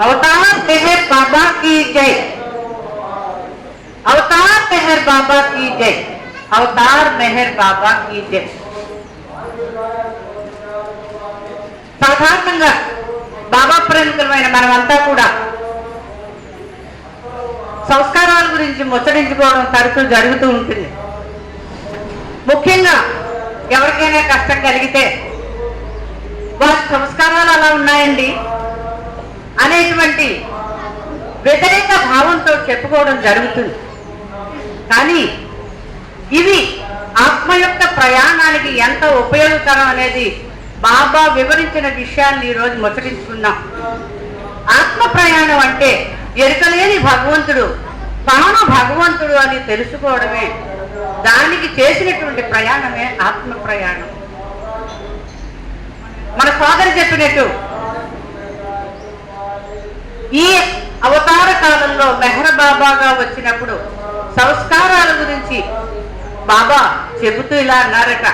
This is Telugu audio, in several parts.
अवतार मेहर बाबा की जय। अवतार मेहर बाबा की जय। अवतार मेहर बाबा की जय। సాధారణంగా బాబా ప్రేమికులమైన మనమంతా కూడా సంస్కారాల గురించి ముచ్చరించుకోవడం తరచూ జరుగుతూ ఉంటుంది. ముఖ్యంగా ఎవరికైనా కష్టం కలిగితే వారి సంస్కారాలు అలా ఉన్నాయండి అనేటువంటి వ్యతిరేక భావంతో చెప్పుకోవడం జరుగుతుంది. కానీ ఇవి ఆత్మ యొక్క ప్రయాణానికి ఎంత ఉపయోగకరం అనేది బాబా వివరించిన విషయాన్ని ఈరోజు ముచ్చరించుకున్నాం. ఆత్మ ప్రయాణం అంటే ఎరుకలేని భగవంతుడు తాను భగవంతుడు అని తెలుసుకోవడమే. దానికి చేసినటువంటి ప్రయాణమే ఆత్మ ప్రయాణం. మన సోదరు చెప్పినట్టు ఈ అవతార కాలంలో మెహర్ బాబాగా వచ్చినప్పుడు సంస్కారాల గురించి బాబా చెబుతూ ఇలా అన్నారట,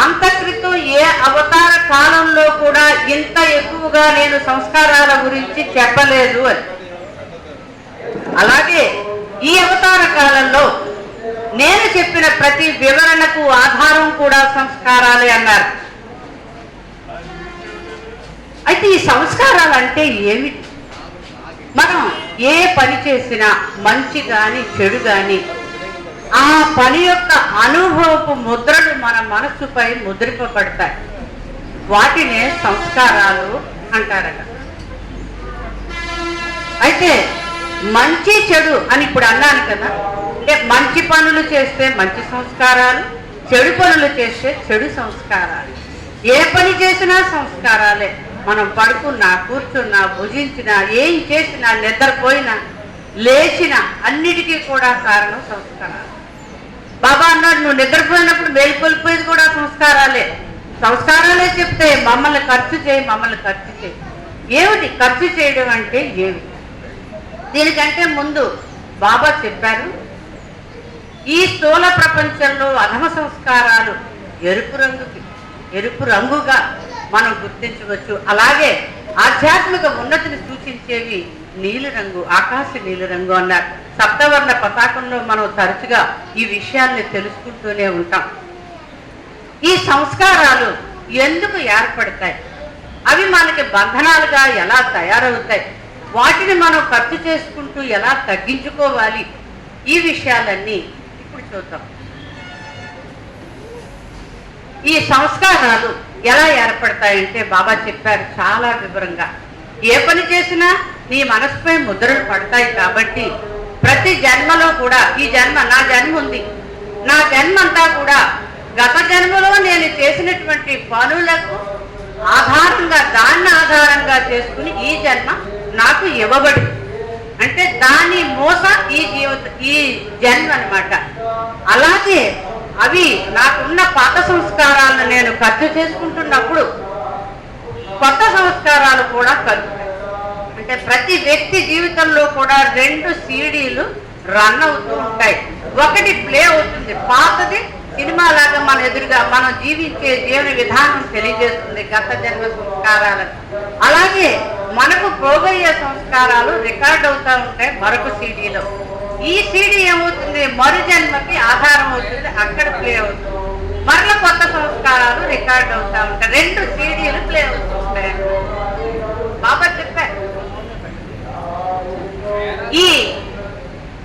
అంతక్రితం ఏ అవతార కాలంలో కూడా ఇంత ఎక్కువగా నేను సంస్కారాల గురించి చెప్పలేదు అని. అలాగే ఈ అవతార కాలంలో నేను చెప్పిన ప్రతి వివరణకు ఆధారం కూడా సంస్కారాలే అన్నారు. అయితే ఈ సంస్కారాలు అంటే ఏమిటి? మనం ఏ పని చేసినా మంచి కానీ చెడు కానీ ఆ పని యొక్క అనుభవపు ముద్రలు మన మనస్సుపై ముద్రింపబడతాయి. వాటినే సంస్కారాలు అంటారట. అయితే మంచి చెడు అని ఇప్పుడు అన్నాను కదా, అంటే మంచి పనులు చేస్తే మంచి సంస్కారాలు, చెడు పనులు చేస్తే చెడు సంస్కారాలు. ఏ పని చేసినా సంస్కారాలే. మనం పడుకున్నా, కూర్చున్నా, భుజించినా, ఏం చేసినా, నిద్రపోయినా, లేచినా అన్నిటికీ కూడా కారణం సంస్కారాలు. బాబా అన్నాడు, నువ్వు నిద్రపోయినప్పుడు మేలుకొల్పోయేది కూడా సంస్కారాలే. సంస్కారాలే చెప్తే మమ్మల్ని ఖర్చు చేయి, మమ్మల్ని ఖర్చు చేయి. ఏమిటి ఖర్చు చేయడం అంటే ఏమిటి? దీనికంటే ముందు బాబా చెప్పారు, ఈ స్థూల ప్రపంచంలో అధమ సంస్కారాలు ఎరుపు రంగుగా మనం గుర్తించవచ్చు. అలాగే ఆధ్యాత్మిక ఉన్నతిని సూచించేవి నీలిరంగు, ఆకాశ నీలిరంగు అన్నారు. సప్తవర్ణ పతాకంలో మనం తరచుగా ఈ విషయాల్ని తెలుసుకుంటూనే ఉంటాం. ఈ సంస్కారాలు ఎందుకు ఏర్పడతాయి? అవి మనకి బంధనాలుగా ఎలా తయారవుతాయి? వాటిని మనం ఖర్చు చేసుకుంటూ ఎలా తగ్గించుకోవాలి? ఈ విషయాలన్నీ ఇప్పుడు చూద్దాం. ఈ సంస్కారాలు ఎలా ఏర్పడతాయంటే బాబా చెప్పారు చాలా వివరంగా. ఏ పని చేసినా నీ మనసుపై ముద్రలు పడతాయి. కాబట్టి ప్రతి జన్మలో కూడా, ఈ జన్మ నా జన్మ ఉంది, నా జన్మ అంతా కూడా గత జన్మలో నేను చేసినటువంటి పనులకు ఆధారంగా, దాన్ని ఆధారంగా చేసుకుని ఈ జన్మ నాకు ఇవ్వబడింది. అంటే దాని మోస ఈ జన్మ అన్నమాట. అలాగే అవి నాకున్న పాత సంస్కారాలను నేను ఖర్చు చేసుకుంటున్నప్పుడు కొత్త సంస్కారాలు కూడా కలుగుతాయి. అంటే ప్రతి వ్యక్తి జీవితంలో కూడా 2 సీడీలు రన్ అవుతూ ఉంటాయి. ఒకటి ప్లే అవుతుంది, పాతది సినిమా లాగా మన ఎదురుగా మనం జీవించే జీవన విధానం తెలియజేస్తుంది, గత జన్మ సంస్కారాలను. అలాగే మనకు పోగయ్యే సంస్కారాలు రికార్డ్ అవుతూ ఉంటాయి మరొక సీడీలో. ఈ సీడీ ఏమవుతుంది, మరు జన్మకి ఆధారం అవుతుంది, అక్కడ ప్లే అవుతుంది. మరల కొత్త సంస్కారాలు రికార్డ్ అవుతూ ఉంటాయి. 2 సీడీలు ప్లే అవుతూ ఉంటాయి. బాబా చెప్పారు,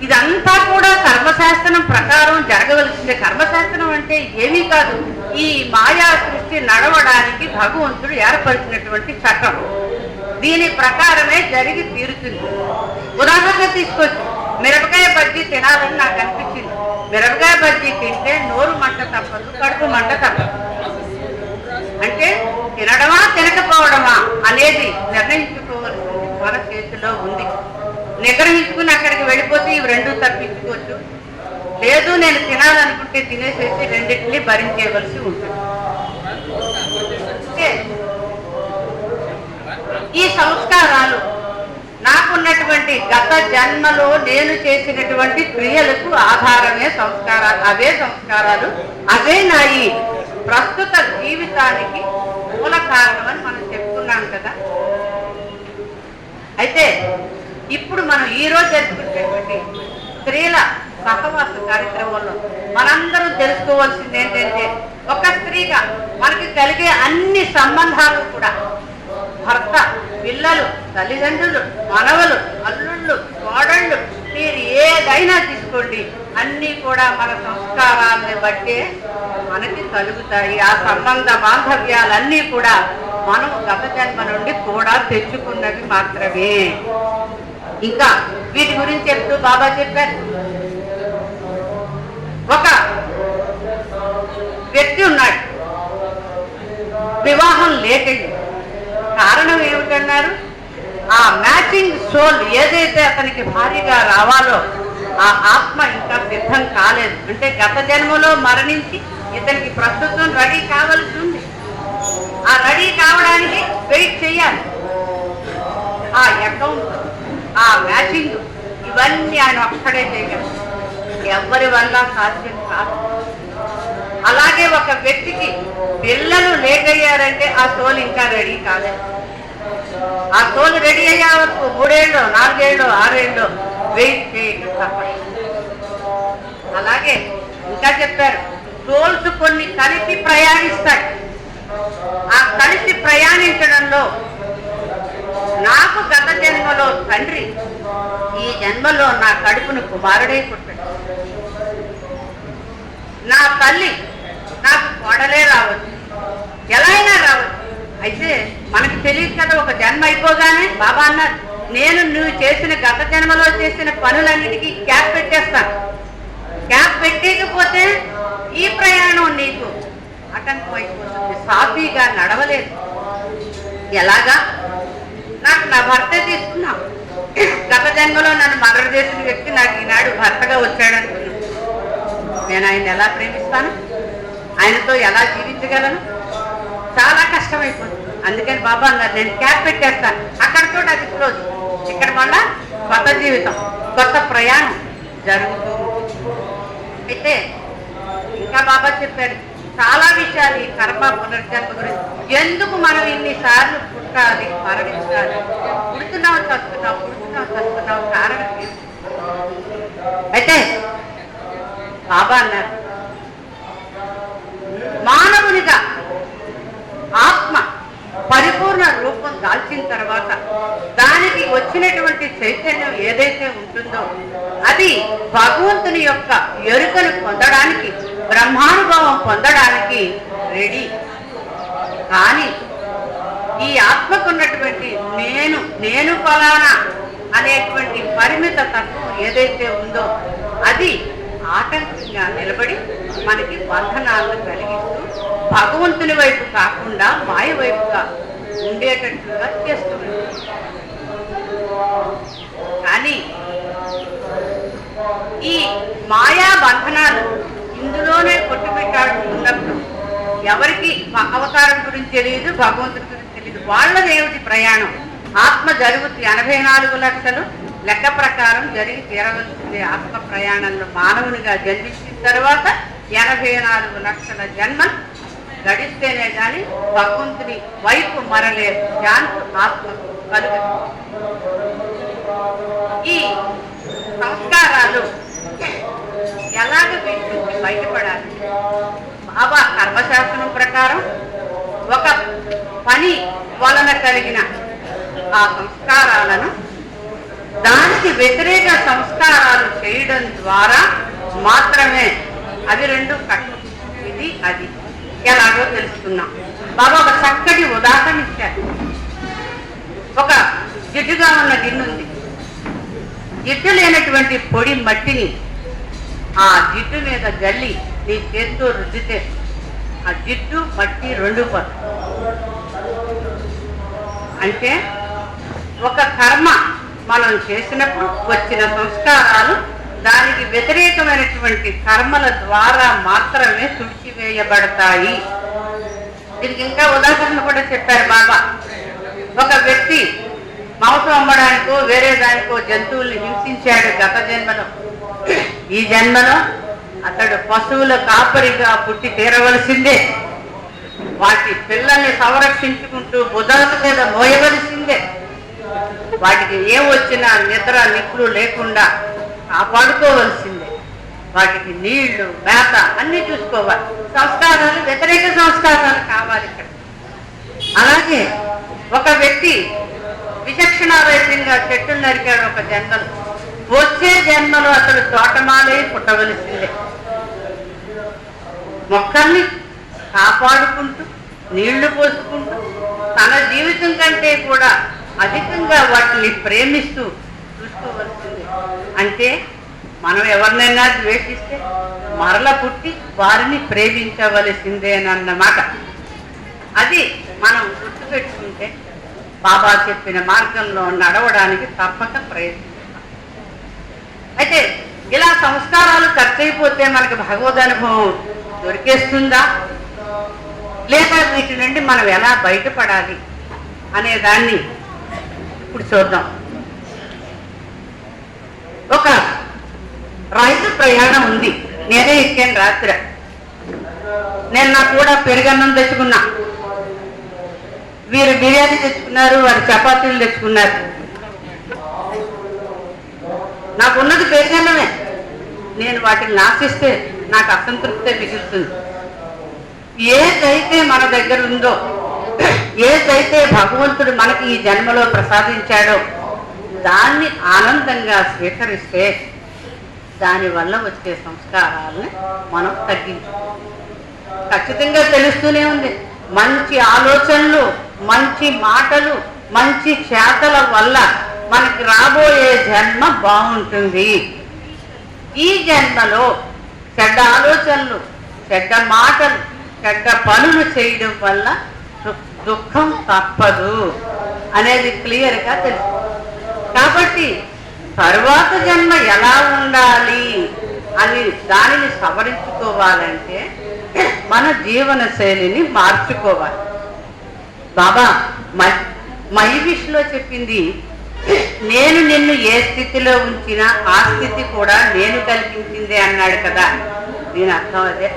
ఇదంతా కూడా కర్మశాస్త్రం ప్రకారం జరగవలసిందే. కర్మశాస్త్రం అంటే ఏమీ కాదు, ఈ మాయా సృష్టి నడవడానికి భగవంతుడు ఏర్పరిచినటువంటి చట్టం. దీని ప్రకారమే జరిగి తీరుతుంది. ఉదాహరణ తీసుకోవచ్చు, మిరపకాయ బజ్జీ తినాలని నాకు అనిపించింది. మిరపకాయ బజ్జీ తింటే నోరు మంట తప్పదు, కడుపు మంట తప్పదు. అంటే తినడమా తినకపోవడమా అనేది నిర్ణయించుకోవాల్సింది మన చేతిలో ఉంది. నిగ్రహించుకుని అక్కడికి వెళ్ళిపోతే ఇవి 2 తప్పించుకోవచ్చు. లేదు నేను తినాలనుకుంటే తినేసేసి 2టిని భరించేయవలసి ఉంటుంది. ఈ సంస్కారాలు నాకున్నటువంటి గత జన్మలో నేను చేసినటువంటి క్రియలకు ఆధారమే సంస్కారాలు. అవే సంస్కారాలు, అవే నా ఈ ప్రస్తుత జీవితానికి మూల కారణం అని మనం చెప్పుకున్నాం కదా. ఇప్పుడు మనం ఈ రోజు జరుపుకునేటువంటి స్త్రీల సహవాస కార్యక్రమంలో మనందరూ తెలుసుకోవాల్సింది ఏంటంటే, ఒక స్త్రీగా మనకి కలిగే అన్ని సంబంధాలు కూడా భర్త, పిల్లలు, తల్లిదండ్రులు, మనవలు, అల్లుళ్ళు, కోడళ్ళు, మీరు ఏదైనా తీసుకోండి, అన్నీ కూడా మన సంస్కారాన్ని బట్టే మనకి కలుగుతాయి. ఆ సంబంధ బాంధవ్యాలన్నీ కూడా మనం గత జన్మ నుండి కూడా తెచ్చుకున్నవి మాత్రమే. ఇంకా వీటి గురించి చెప్తూ బాబా చెప్పారు, ఒక వ్యక్తి ఉన్నాడు, వివాహం లేకండి. కారణం ఏమిటన్నారు, ఆ మ్యాచింగ్ సోల్ ఏదైతే అతనికి భారీగా రావాలో ఆ ఆత్మ ఇంకా సిద్ధం కాలేదు. అంటే గత జన్మలో మరణించి ఇతనికి ప్రస్తుతం రెడీ కావాల్సి ఉంది. ఆ రెడీ కావడానికి వెయిట్ చేయాలి. ఆ అకౌంట్, ఆ మ్యాచింగ్, ఇవన్నీ ఆయన ఒక్కడే చేయగలరు, ఎవరి వల్ల సాధ్యం కాదు. అలాగే ఒక వ్యక్తికి పిల్లలు లేకయ్యారంటే ఆ సోల్ ఇంకా రెడీ కాలేదు. ఆ సోల్ రెడీ అయ్యే వరకు 3 ఏళ్ళు, 4 ఏళ్ళు, 6 ఏళ్ళు వెయిట్ చేయక తప్పదు. అలాగే ఇంకా చెప్పారు, సోల్స్ కొన్ని కలిసి ప్రయాణిస్తాయి. ఆ కలిసి ప్రయాణించడంలో నాకు గత జన్మలో తండ్రి ఈ జన్మలో నా కడుపును కుమారుడే పుట్టాడు, నా తల్లి నాకు కోడలే రావచ్చు, ఎలా అయినా రావచ్చు. అయితే మనకు తెలియదు కదా, ఒక జన్మ అయిపోగానే బాబా అన్నారు, నేను నువ్వు చేసిన గత జన్మలో చేసిన పనులన్నిటికీ క్యాప్ పెట్టేస్తాను. క్యాప్ పెట్టేకపోతే ఈ ప్రయాణం నీకు ఆటంకం అయిపోతుంది, సాఫీగా నడవలేదు. ఎలాగా, నాకు నా భర్త తీసుకున్నాం, గత జన్మలో నన్ను మర్డర్ చేసిన వ్యక్తి నాకు ఈనాడు భర్తగా వచ్చాడు అనుకున్నాను. నేను ఆయన ఎలా ప్రేమిస్తాను, ఆయనతో ఎలా జీవించగలను, చాలా కష్టమైపోతుంది. అందుకని బాబా అన్నారు, నేను క్యాప్ పెట్టేస్తాను, అక్కడితో అది క్లోజ్. ఇక్కడ మళ్ళా కొత్త జీవితం, కొత్త ప్రయాణం జరుగుతూ ఉంటుంది. అయితే ఇంకా బాబా చెప్పాడు చాలా విషయాలు ఈ కర్మ పునర్జన్మ గురించి. ఎందుకు మనం ఇన్నిసార్లు పుట్టాలి, మరణించాలి, పుడుతున్నాం చస్తున్నాం కారణం ఏమి? అయితే బాబా అన్నారు, మానవునిగా ఆత్మ పరిపూర్ణ రూపం దాల్చిన తర్వాత దానికి వచ్చినటువంటి చైతన్యం ఏదైతే ఉంటుందో అది భగవంతుని యొక్క ఎరుకను పొందడానికి, బ్రహ్మానుభవం పొందడానికి రెడీ. కానీ ఈ ఆత్మకున్నటువంటి నేను ఫలానా అనేటువంటి పరిమిత తత్వం ఏదైతే ఉందో అది ఆటంకంగా నిలబడి మనకి బంధనాలను కలిగిస్తూ భగవంతుని వైపు కాకుండా మాయ వైపుగా ఉండేటట్లుగా చేస్తుంది. కానీ ఈ మాయా బంధనాలు ఇందులోనే కొట్టుపెట్టాడు ఉన్నప్పుడు ఎవరికి అవతారం గురించి తెలియదు, భగవంతుని గురించి తెలియదు. వాళ్ళదేమిటి ప్రయాణం? ఆత్మ జరుగుతుంది 84 లక్షలు లెక్క ప్రకారం జరిగి తీరవలసిందే. ఆత్మ ప్రయాణంలో మానవునిగా జన్మించిన తర్వాత 84 లక్షల జన్మలు గడిస్తేనే కానీ భగవంతుని వైపు మరలే ఛాన్స్ ఆత్మకు కలుగుతుంది. ఈ సంస్కారాలు ఎలాగ వీటి నుంచి బయటపడాలి? బాబా కర్మశాస్త్రం ప్రకారం ఒక పని వలన కలిగిన ఆ సంస్కారాలను దానికి వ్యతిరేక సంస్కారాలు చేయడం ద్వారా మాత్రమే అవి రెండు కట్టు, ఇది అది ఎలాగో తెలుసుకున్నాం. బాబా ఒక చక్కటి ఉదాహరణ ఇచ్చారు. ఒక జిడ్డుగా ఉన్న గిన్నె ఉంది, జిడ్డు లేనటువంటి పొడి మట్టిని ఆ జిడ్డు మీద జల్లి నీ చేత్తో రుద్దితే ఆ జిడ్డు మట్టి రెండు పడు. అంటే ఒక కర్మ మనం చేసినప్పుడు వచ్చిన సంస్కారాలు దానికి వ్యతిరేకమైనటువంటి కర్మల ద్వారా మాత్రమే తుడిచివేయబడతాయి. దీనికి ఇంకా ఉదాహరణ కూడా చెప్పారు బాబా. ఒక వ్యక్తి మాంసం అమ్మడానికో వేరే దానికో జంతువుల్ని హింసించాడు గత జన్మలో. ఈ జన్మలో అతడు పశువుల కాపరిగా పుట్టి తీరవలసిందే, వాటి పిల్లల్ని సంరక్షించుకుంటూ బుధాల మీద మోయవలసిందే. వాటికి ఏం వచ్చినా నిద్ర నిప్పులు లేకుండా కాపాడుకోవలసిందే. వాటికి నీళ్లు మేత అన్నీ చూసుకోవాలి. సంస్కారాలు వ్యతిరేక సంస్కారాలు కావాలి ఇక్కడ. అలాగే ఒక వ్యక్తి విచక్షణారహితంగా చెట్టులు నరికాడు ఒక జన్మలో, వచ్చే జన్మలో అతడు తోటమాలే పుట్టవలసిందే. మొక్కల్ని కాపాడుకుంటూ నీళ్లు పోసుకుంటూ తన జీవితం కంటే కూడా అధికంగా వాటిని ప్రేమిస్తూ చూసుకోవలసిందే. అంటే మనం ఎవరినైనా ద్వేషిస్తే మరల పుట్టి వారిని ప్రేమించవలసిందేనన్నమాట. అది మనం గుర్తుపెట్టుకుంటే బాబా చెప్పిన మార్గంలో నడవడానికి తప్పక ప్రయత్నిస్తాం. అయితే ఇలా సంస్కారాలు ఖర్చయిపోతే మనకి భగవద్ అనుభవం దొరికేస్తుందా, లేక వీటి నుండి మనం ఎలా బయటపడాలి అనే దాన్ని ఇప్పుడు చూద్దాం. ఒక రైలు ప్రయాణం ఉంది, నేనే ఎక్కాను రాత్రి. నేను నాకు కూడా పెరుగన్నం తెచ్చుకున్నా, వీరు బిర్యానీ తెచ్చుకున్నారు, వారు చపాతీలు తెచ్చుకున్నారు. నాకున్నది పెరుగన్నమే. నేను వాటిని నాశిస్తే నాకు అసంతృప్తే మిగులుతుంది. ఏదైతే మన దగ్గర ఉందో, ఏదైతే భగవంతుడు మనకి ఈ జన్మలో ప్రసాదించాడో దాన్ని ఆనందంగా స్వీకరిస్తే దానివల్ల వచ్చే సంస్కారాలని మనం తగ్గించుకోవాలి. ఖచ్చితంగా తెలుస్తూనే ఉంది, మంచి ఆలోచనలు, మంచి మాటలు, మంచి చేతల వల్ల మనకి రాబోయే జన్మ బాగుంటుంది. ఈ జన్మలో చెడ్డ ఆలోచనలు, చెడ్డ మాటలు, చెడ్డ పనులు చేయడం వల్ల దుఃఖం తప్పదు అనేది క్లియర్గా తెలుసు. కాబట్టి తరువాత జన్మ ఎలా ఉండాలి అని దానిని సవరించుకోవాలంటే మన జీవన శైలిని మార్చుకోవాలి. బాబా మహివిష్లో చెప్పింది, నేను నిన్ను ఏ స్థితిలో ఉంచినా ఆ స్థితి కూడా నేను కల్పించిందే అన్నాడు కదా. దీని అర్థం అదే.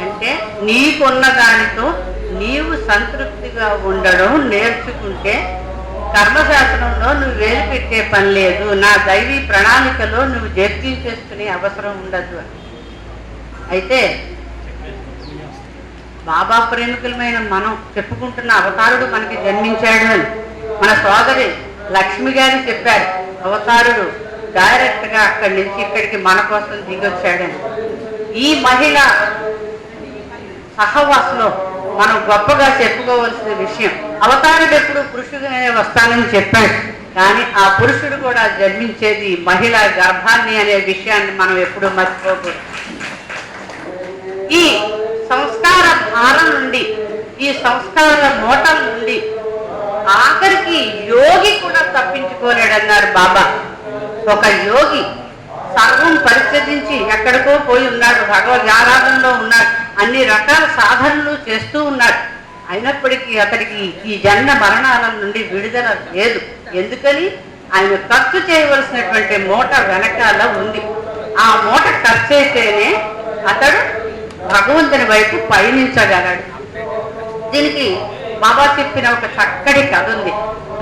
అంటే నీకున్న దానితో నీవు సంతృప్తిగా ఉండడం నేర్చుకుంటే కర్మశాస్త్రంలో నువ్వు వేలు పెట్టే పని లేదు, నా దైవీ ప్రణాళికలో నువ్వు జడ్జీ చేసుకునే అవసరం ఉండదు అని. అయితే బాబా ప్రేమికులమైన మనం చెప్పుకుంటున్న అవతారుడు మనకి జన్మించాడు అని మన సోదరి లక్ష్మి గారు చెప్పారు. అవతారుడు డైరెక్ట్ గా అక్కడి నుంచి ఇక్కడికి మన కోసం దిగొచ్చాడని. ఈ మహిళ సహవాసంలో మనం గొప్పగా చెప్పుకోవాల్సిన విషయం. అవతారుడు ఎప్పుడు పురుషుడునే వస్తానని చెప్పాడు, కానీ ఆ పురుషుడు కూడా జన్మించేది మహిళా గర్భాన్ని అనే విషయాన్ని మనం ఎప్పుడూ మర్చిపోకూడదు. ఈ సంస్కార భారం నుండి, ఈ సంస్కార మూటల నుండి ఆఖరికి యోగి కూడా తప్పించుకోలేడన్నారు బాబా. ఒక యోగి సర్వం పరిత్యజించి ఎక్కడికో పోయి ఉన్నాడు, భగవద్ ఆరాధనలో ఉన్నాడు, అన్ని రకాల సాధనలు చేస్తూ ఉన్నాడు. అయినప్పటికీ అతడికి ఈ జన్మ మరణాల నుండి విడుదల లేదు. ఎందుకని? ఆయన ఖర్చు చేయవలసినటువంటి మూట వెనకాల ఉంది. ఆ మూట ఖర్చు అయితేనే అతడు భగవంతుని వైపు పయనించగలడు. దీనికి బాబా చెప్పిన ఒక చక్కటి కథ ఉంది.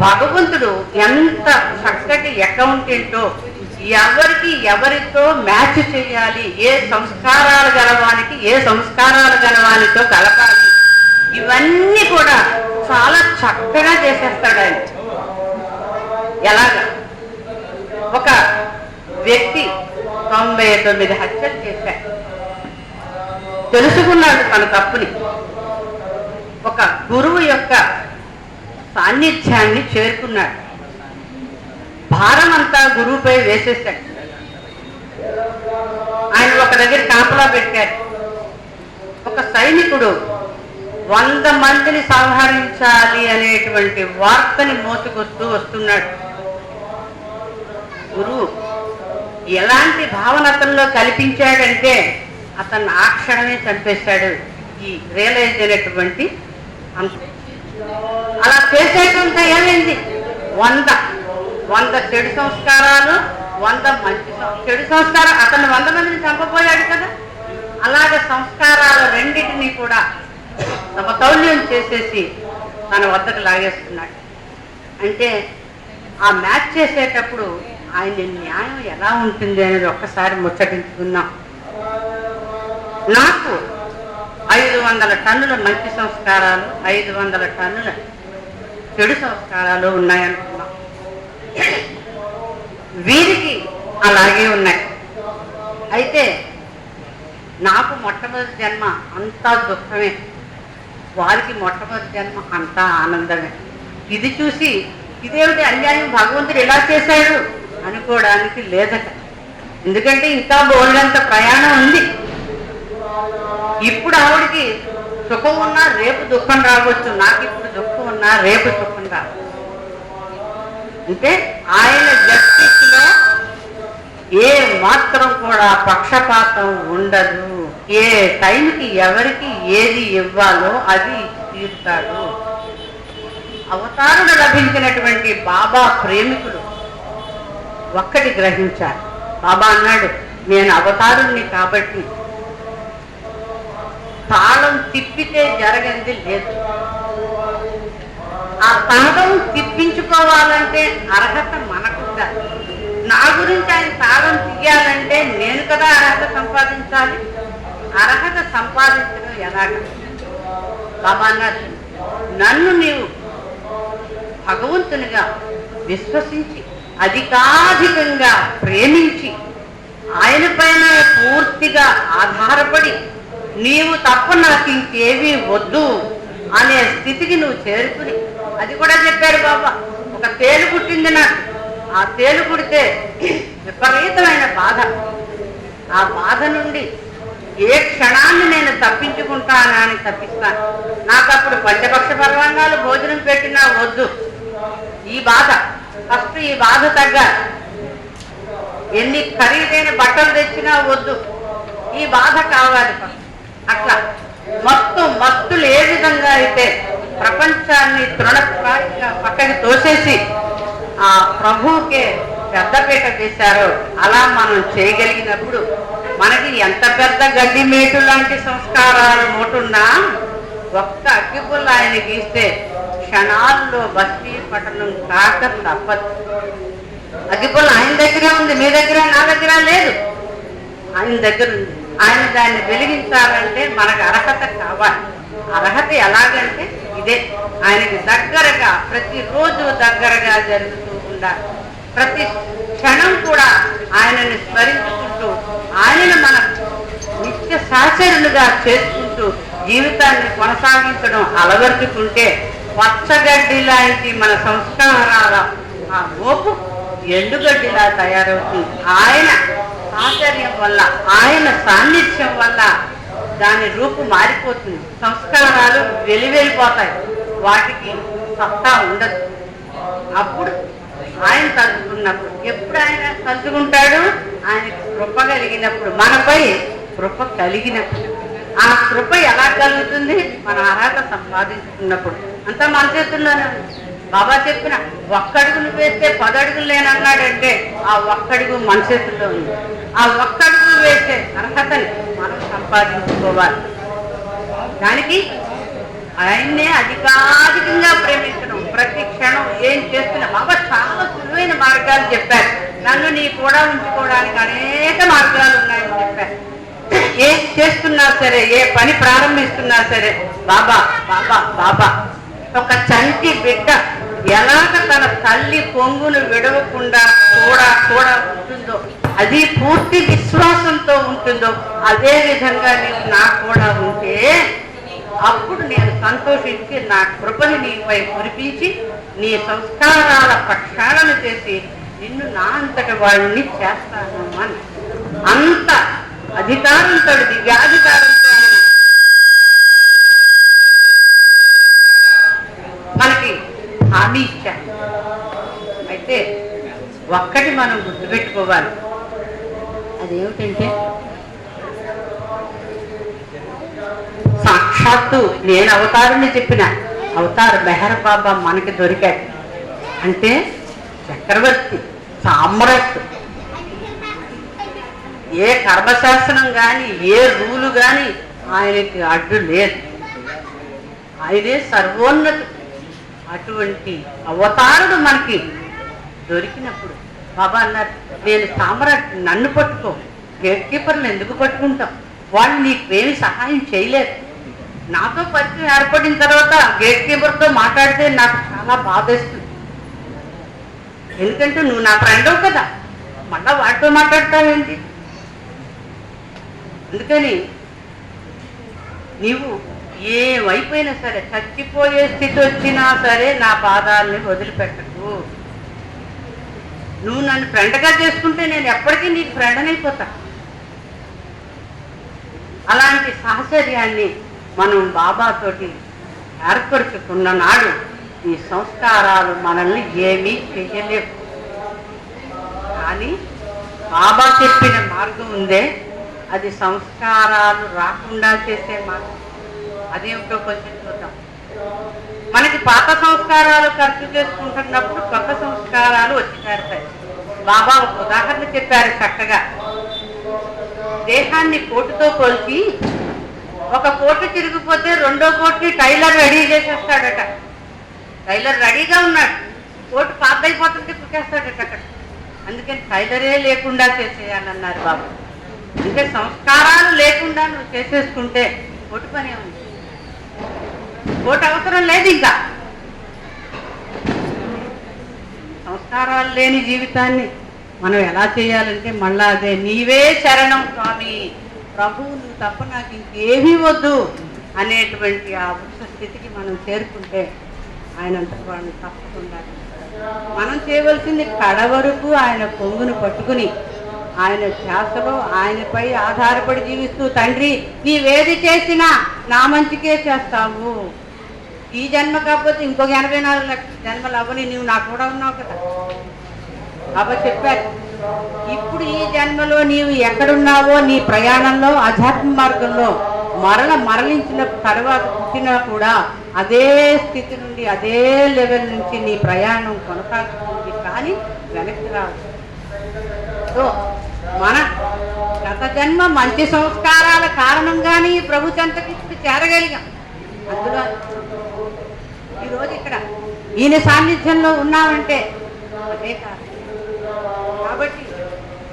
భగవంతుడు ఎంత చక్కటి అకౌంటెంటో, ఎవరికి ఎవరితో మ్యాచ్ చేయాలి, ఏ సంస్కారాలు గలవానికి ఏ సంస్కారాలు గలవానితో కలపాలి, ఇవన్నీ కూడా చాలా చక్కగా చేసేస్తాడు ఆయన. ఎలాగా? ఒక వ్యక్తి 99 హత్యలు చేశాడు. తెలుసుకున్నాడు తన తప్పుని. ఒక గురువు యొక్క సాన్నిధ్యాన్ని చేరుకున్నాడు. భారం అంతా గురువుపై వేసేశాడు. ఆయన ఒక దగ్గర కాపలా పెట్టారు. ఒక సైనికుడు 100 మందిని సంహరించాలి అనేటువంటి వార్తని మోసుకొస్తూ వస్తున్నాడు. గురువు ఎలాంటి భావనతల్లో కల్పించాడంటే అతన్ని ఆ క్షణమే చంపేశాడు. ఈ రియలైజ్ అయినటువంటి అలా చేసేటంతా ఏమైంది? 100 చెడు సంస్కారాలు, 100 మంచి చెడు సంస్కారాలు. అతను 100 మందిని చంపబోయాడు కదా. అలాగే సంస్కారాల రెండింటినీ కూడా సమతౌల్యం చేసేసి తన వద్దకు లాగేస్తున్నాడు. అంటే ఆ మ్యాచ్ చేసేటప్పుడు ఆయన న్యాయం ఎలా ఉంటుంది అనేది ఒక్కసారి ముచ్చటించుకుందాం. నాకు 500 టన్నుల మంచి సంస్కారాలు, 500 టన్నుల చెడు సంస్కారాలు ఉన్నాయనుకున్నాం. వీరికి అలాగే ఉన్నాయి. అయితే నాకు మొట్టమొదటి జన్మ అంతా దుఃఖమే, వారికి మొట్టమొదటి జన్మ అంతా ఆనందమే. ఇది చూసి ఇదేమిటి అన్యాయం, భగవంతుడు ఎలా చేశాడు అనుకోవడానికి లేదట. ఎందుకంటే ఇంకా బోల్డంత ప్రయాణం ఉంది. ఇప్పుడు ఆవిడికి సుఖం ఉన్నా రేపు దుఃఖం రావచ్చు, నాకు ఇప్పుడు దుఃఖం ఉన్నా రేపు సుఖం రావచ్చు. అంటే ఆయన జస్టిస్లో ఏ మాత్రం కూడా పక్షపాతం ఉండదు. ఏ టైంకి ఎవరికి ఏది ఇవ్వాలో అది తీరుతాడు. అవతారుడు లభించినటువంటి బాబా ప్రేమికులు ఒక్కటి గ్రహించారు. బాబా అన్నాడు, నేను అవతారుణ్ణి కాబట్టి తాళం తిప్పితే జరగంది లేదు. ఆ తాళం తిప్పించుకోవాలంటే అర్హత మనకుందా? నా గురించి ఆయన తాళం తీయాలంటే నేను కదా అర్హత సంపాదించాలి. అర్హత సంపాదించడం ఎలాగ? బాబా అన్నారు, నన్ను నీవు భగవంతునిగా విశ్వసించి అధికాధికంగా ప్రేమించి ఆయన పైన పూర్తిగా ఆధారపడి నీవు తప్ప నాకు ఇంకేమీ వద్దు అనే స్థితికి నువ్వు చేరుకుని, అది కూడా చెప్పారు బాబా. ఒక తేలు పుట్టింది నాకు, ఆ తేలు పుడితే విపరీతమైన బాధ. ఆ బాధ నుండి ఏ క్షణాన్ని నేను తప్పించుకుంటానా అని తప్పిస్తాను. నాకు అప్పుడు పంచపక్ష పర్వాణాలు భోజనం పెట్టినా వద్దు. ఈ బాధ ఫస్ట్, ఈ బాధ తగ్గాలి. ఎన్ని ఖరీదైన బట్టలు తెచ్చినా వద్దు, ఈ బాధ కావాలి ఫస్ట్. అట్లా మొత్తం భక్తులు ఏ విధంగా అయితే ప్రపంచాన్ని తృణప్రాయంగా పక్కకి తోసేసి ఆ ప్రభువుకే పెద్దపీట చేశారో అలా మనం చేయగలిగినప్పుడు మనకి ఎంత పెద్ద గడ్డి మేటు లాంటి సంస్కారాలు ఉంటున్నా ఒక్క అగ్గిపుల్ల ఆయన గీస్తే క్షణాల్లో బస్తీ పట్టణం కాక తప్పదు. అగ్గిపుల్ల ఆయన దగ్గర ఉంది, మీ దగ్గర నా దగ్గర లేదు, ఆయన దగ్గర ఉంది. ఆయన దాన్ని వెలిగించాలంటే మనకు అర్హత కావాలి. అర్హత ఎలాగంటే ఇదే, ఆయనకి దగ్గరగా ప్రతిరోజు దగ్గరగా జరుగుతూ ఉండాలి. ప్రతి క్షణం కూడా ఆయనని స్మరించుకుంటూ ఆయనను మనం నిత్య సహచరులుగా చేసుకుంటూ జీవితాన్ని కొనసాగించడం అలవర్చుకుంటే పచ్చగడ్డి లాంటి మన సంస్కారాల ఆ మోపు ఎండుగడ్డిలా తయారవుతుంది. ఆయన ఆశ్చర్యం వల్ల, ఆయన సాన్నిధ్యం వల్ల దాని రూపు మారిపోతుంది. సంస్కారాలు వెలివెళ్ళిపోతాయి, వాటికి సత్తా ఉండదు. అప్పుడు ఆయన తలుచుకున్నప్పుడు, ఎప్పుడు ఆయన తలుచుకుంటాడు? ఆయనకి కృప కలిగినప్పుడు, మనపై కృప కలిగినప్పుడు. ఆ కృప ఎలా కలుగుతుంది? మన అర్హత సంపాదించుకున్నప్పుడు. అంతా మన చేతుల్లోనే ఉంది. బాబా చెప్పిన ఒక్కడుగులు వేస్తే 10 అడుగులు లేనన్నాడంటే ఆ ఒక్కడుగు మన చేతుల్లో ఉంది. ఆ ఒక్కడుగు వేసే అర్హతని మనం సంపాదించుకోవాలి. దానికి ఆయన్నే అధికాధికంగా ప్రేమించడం, ప్రతి క్షణం ఏం చేస్తున్నా. బాబా చాలా సులువైన మార్గాలు చెప్పారు. నన్ను నీ కూడా ఉంచుకోవడానికి అనేక మార్గాలు ఉన్నాయని చెప్పారు. ఏం చేస్తున్నా సరే, ఏ పని ప్రారంభిస్తున్నా సరే బాబా బాబా బాబా. ఒక చంటి బిడ్డ ఎలాగ తన తల్లి పొంగును విడవకుండా కూడా ఉంటుందో, అది పూర్తి విశ్వాసంతో ఉంటుందో, అదే విధంగా నీవు నాకు కూడా ఉంటే అప్పుడు నేను సంతోషించి నా కృపని నీపై కురిపించి నీ సంస్కారాల ప్రక్షాళన చేసి నిన్ను నా అంతటి వాడిని చేస్తాను అని అంత అధికారంతో, దివ్యాధికారంతో మనకి హామీ ఇచ్చారు. అయితే ఒక్కటి మనం గుర్తుపెట్టుకోవాలి, అదేమిటంటే సాక్షాత్తు నేను అవతారుని చెప్పిన అవతార్ మెహర్ బాబా మనకి దొరికాడు. అంటే చక్రవర్తి, సామ్రాట్. ఏ కర్మశాస్త్రం కానీ, ఏ రూలు కానీ ఆయనకి అడ్డు లేదు. ఆయనే సర్వోన్నతుడు. అటువంటి అవతారుడు మనకి దొరికినప్పుడు బాబా అన్నారు, నేను సామ్రాట్, నన్ను పట్టుకో, గేట్ కీపర్లు ఎందుకు పట్టుకుంటాం, వాళ్ళు నీకేమి సహాయం చేయలేరు. నాతో పరిచయం ఏర్పడిన తర్వాత గేట్ కీపర్తో మాట్లాడితే నాకు చాలా బాధేస్తుంది. ఎందుకంటే నువ్వు నా ఫ్రెండవు కదా, మళ్ళా వాటితో మాట్లాడతావేంటి? అందుకని నీవు ఏమైపోయినా సరే, చచ్చిపోయే స్థితి వచ్చినా సరే నా పాదాలని వదిలిపెట్టకు. నువ్వు నన్ను ఫ్రెండ్గా చేసుకుంటే నేను ఎప్పటికీ నీకు ఫ్రెండ్ అయిపోతా. అలాంటి సాహచర్యాన్ని మనం బాబాతోటి ఏర్పరచుకున్న నాడు ఈ సంస్కారాలు మనల్ని ఏమీ చెయ్యలేవు. కానీ బాబా చెప్పిన మార్గం ఉందే, అది సంస్కారాలు రాకుండా చేసే మార్గం. అదేమిటో కొంచెం చూద్దాం. మనకి పాత సంస్కారాలు ఖర్చు చేసుకుంటున్నప్పుడు కొత్త సంస్కారాలు వచ్చి చేరుతాయి. బాబా ఒక ఉదాహరణ చెప్పారు చక్కగా. దేహాన్ని కోటుతో పోల్చి ఒక కోటు చిరిగిపోతే రెండో కోటుని టైలర్ రెడీ చేసేస్తాడట. టైలర్ రెడీగా ఉన్నాడు, కోటు పాతైపోతుంటే కుట్టేస్తాడట అక్కడ. అందుకని టైలరే లేకుండా చేసేయాలన్నారు బాబా. అంటే సంస్కారాలు లేకుండా నువ్వు చేసేసుకుంటే కోటు పనే ఉంది, కోటు అవసరం లేదు. ఇంకా సంస్కారాలు లేని జీవితాన్ని మనం ఎలా చేయాలంటే మళ్ళా అదే, నీవే శరణం స్వామి, ప్రభువు నువ్వు తప్ప నాకు ఇంకేమీ వద్దు అనేటువంటి ఆ వృక్ష స్థితికి మనం చేరుకుంటే ఆయనంత వాడిని తప్పకుండా. మనం చేయవలసింది కడ వరకు ఆయన పొంగును పట్టుకుని ఆయన ధ్యాసలో ఆయనపై ఆధారపడి జీవిస్తూ, తండ్రి నీవేది చేసినా నా మంచికే చేస్తావు, ఈ జన్మ కాకపోతే ఇంకొక 84 లక్షల జన్మలు అవ్వని, నీవు నాకు కూడా ఉన్నావు కదా బాబా చెప్పారు. ఇప్పుడు ఈ జన్మలో నీవు ఎక్కడున్నావో, నీ ప్రయాణంలో ఆధ్యాత్మ మార్గంలో మరలించిన తర్వాత పుట్టినా కూడా అదే స్థితి నుండి, అదే లెవెల్ నుంచి నీ ప్రయాణం కొనసాగుతుంది. కానీ వెనక్కి రావు. సో మన గత జన్మ మంచి సంస్కారాల కారణంగానే ప్రభు చెంతకి చేరగలిగాం. అందులో ఈరోజు ఇక్కడ ఈయన సాన్నిధ్యంలో ఉన్నామంటే అదే కారణం. కాబట్టి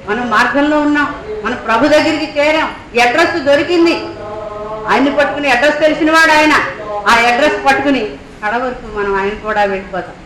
మనం మార్గంలో ఉన్నాం, మనం ప్రభు దగ్గరికి చేరాం, అడ్రస్ దొరికింది. ఆయన్ని పట్టుకుని, అడ్రస్ తెలిసిన వాడు ఆయన, ఆ అడ్రస్ పట్టుకుని కడ వరకు మనం ఆయన కూడా వెళ్ళిపోతాం.